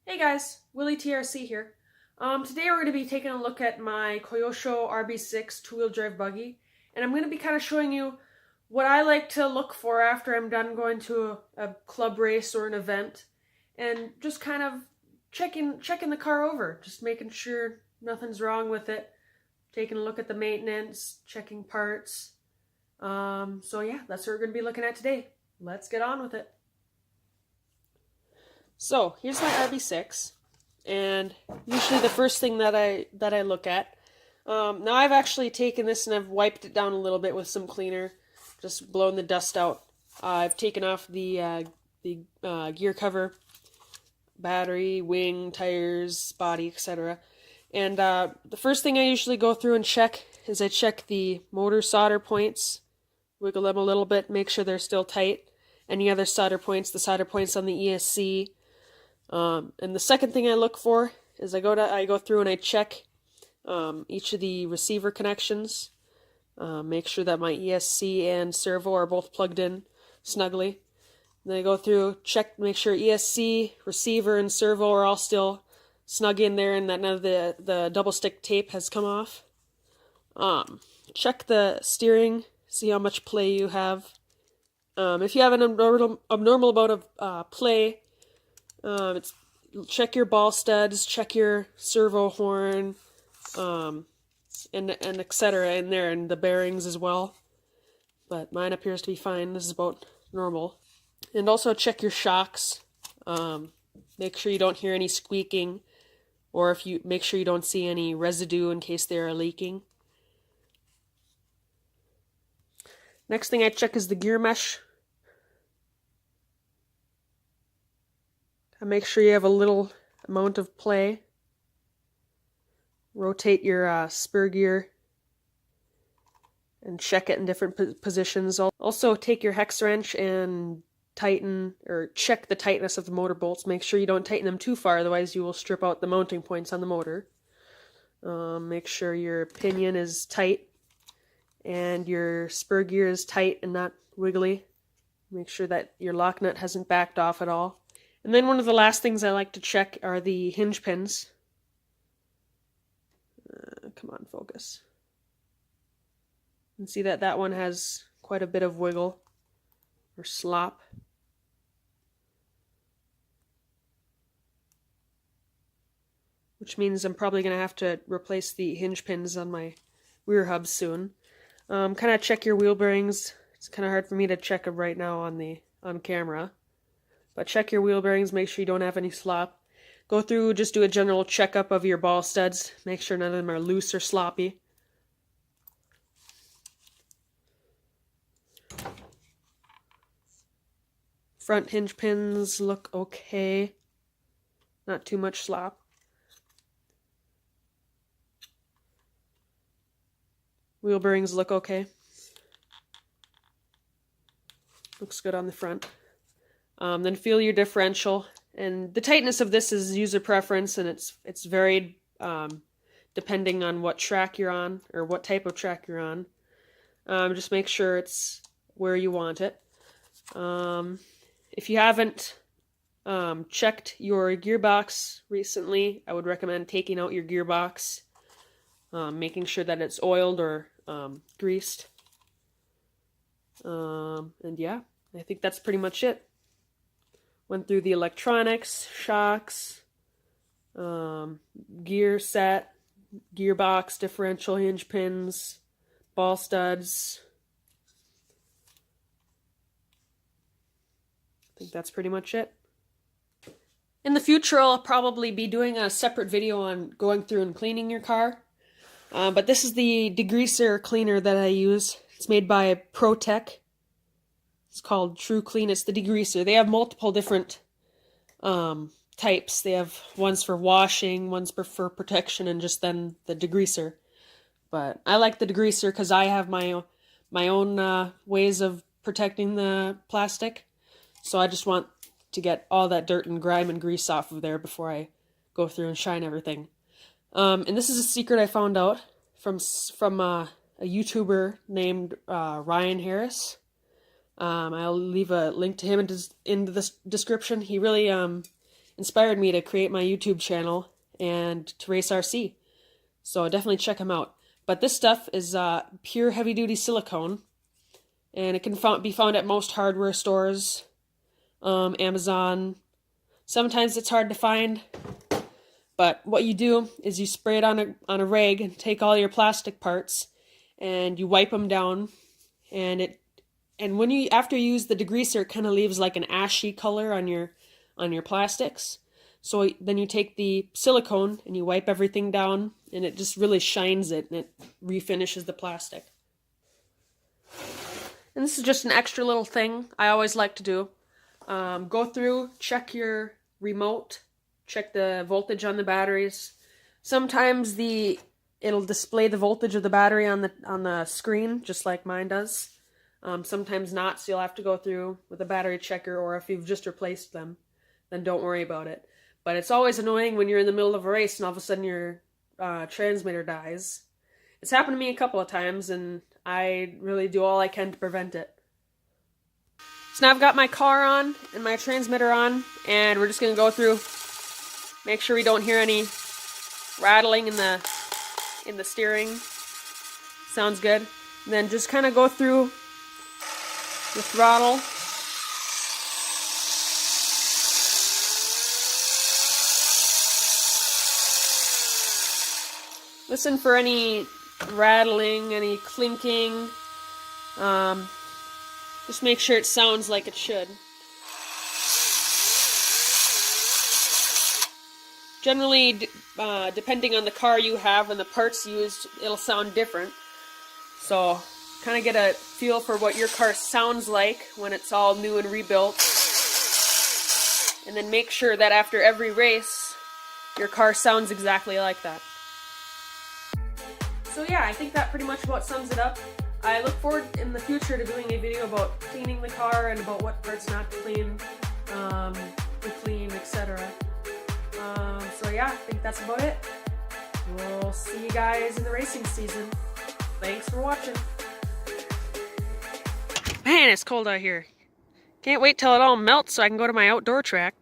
Hey guys, Willie TRC here. Today we're going to be taking a look at my Koyosho RB6 two-wheel drive buggy, and I'm going to be kind of showing you what I like to look for after I'm done going to a club race or an event, and just kind of checking the car over, just making sure nothing's wrong with it, taking a look at the maintenance, checking parts. So yeah, that's what we're going to be looking at today. Let's get on with it. So here's my RB6, and usually the first thing that I look at. Now I've actually taken this and I've wiped it down a little bit with some cleaner, just blown the dust out. I've taken off the gear cover, battery, wing, tires, body, etc. And the first thing I usually go through and check is I check the motor solder points, wiggle them a little bit, make sure they're still tight. Any other solder points, the solder points on the ESC. And the second thing I look for is I go through and I check each of the receiver connections, make sure that my ESC and servo are both plugged in snugly. And then I go through, check, make sure ESC, receiver, and servo are all still snug in there and that none of the double stick tape has come off. Check the steering, see how much play you have. If you have an abnormal amount of play, check your ball studs, check your servo horn, and etc. in there, and the bearings as well. But mine appears to be fine. This is about normal. And also check your shocks. Make sure you don't hear any squeaking, or make sure you don't see any residue in case they are leaking. Next thing I check is the gear mesh. Make sure you have a little amount of play. Rotate your spur gear and check it in different positions. Also take your hex wrench and tighten or check the tightness of the motor bolts. Make sure you don't tighten them too far, otherwise you will strip out the mounting points on the motor. Make sure your pinion is tight and your spur gear is tight and not wiggly. Make sure that your lock nut hasn't backed off at all. And then one of the last things I like to check are the hinge pins. Come on, focus. And see that one has quite a bit of wiggle or slop. Which means I'm probably going to have to replace the hinge pins on my rear hubs soon. Kind of check your wheel bearings. It's kind of hard for me to check them right now on camera. But check your wheel bearings, make sure you don't have any slop. Go through, just do a general checkup of your ball studs. Make sure none of them are loose or sloppy. Front hinge pins look okay. Not too much slop. Wheel bearings look okay. Looks good on the front. Then feel your differential, and the tightness of this is user preference, and it's varied depending on what track you're on or what type of track you're on. Just make sure it's where you want it. If you haven't checked your gearbox recently, I would recommend taking out your gearbox, making sure that it's oiled or greased. And yeah, I think that's pretty much it. Went through the electronics, shocks, gear set, gearbox, differential hinge pins, ball studs. I think that's pretty much it. In the future, I'll probably be doing a separate video on going through and cleaning your car. But this is the Degreaser cleaner that I use. It's made by ProTech. It's called True Clean. It's the Degreaser. They have multiple different types. They have ones for washing, ones for protection, and just then the Degreaser. But I like the Degreaser because I have my own ways of protecting the plastic. So I just want to get all that dirt and grime and grease off of there before I go through and shine everything. And this is a secret I found out from a YouTuber named Ryan Harris. I'll leave a link to him in the description. He really inspired me to create my YouTube channel and to race RC. So definitely check him out. But this stuff is pure heavy-duty silicone, and it can be found at most hardware stores, Amazon. Sometimes it's hard to find, but what you do is you spray it on a rag and take all your plastic parts and you wipe them down, and when you after you use the degreaser, it kind of leaves like an ashy color on your plastics. So then you take the silicone and you wipe everything down, and it just really shines it, and it refinishes the plastic. And this is just an extra little thing I always like to do. Go through, check your remote, check the voltage on the batteries. Sometimes it'll display the voltage of the battery on the screen, just like mine does. Sometimes not, so you'll have to go through with a battery checker, or if you've just replaced them, then don't worry about it. But it's always annoying when you're in the middle of a race and all of a sudden your transmitter dies. It's happened to me a couple of times, and I really do all I can to prevent it. So now I've got my car on and my transmitter on, and we're just going to go through, make sure we don't hear any rattling in the steering. Sounds good. And then just kind of go through the throttle. Listen for any rattling, any clinking. Just make sure it sounds like it should. Generally, depending on the car you have and the parts used, it'll sound different. So, kind of get a feel for what your car sounds like when it's all new and rebuilt. And then make sure that after every race, your car sounds exactly like that. So yeah, I think that pretty much about sums it up. I look forward in the future to doing a video about cleaning the car and about what parts not to clean, etc. So yeah, I think that's about it. We'll see you guys in the racing season. Thanks for watching. Man, it's cold out here. Can't wait till it all melts so I can go to my outdoor track.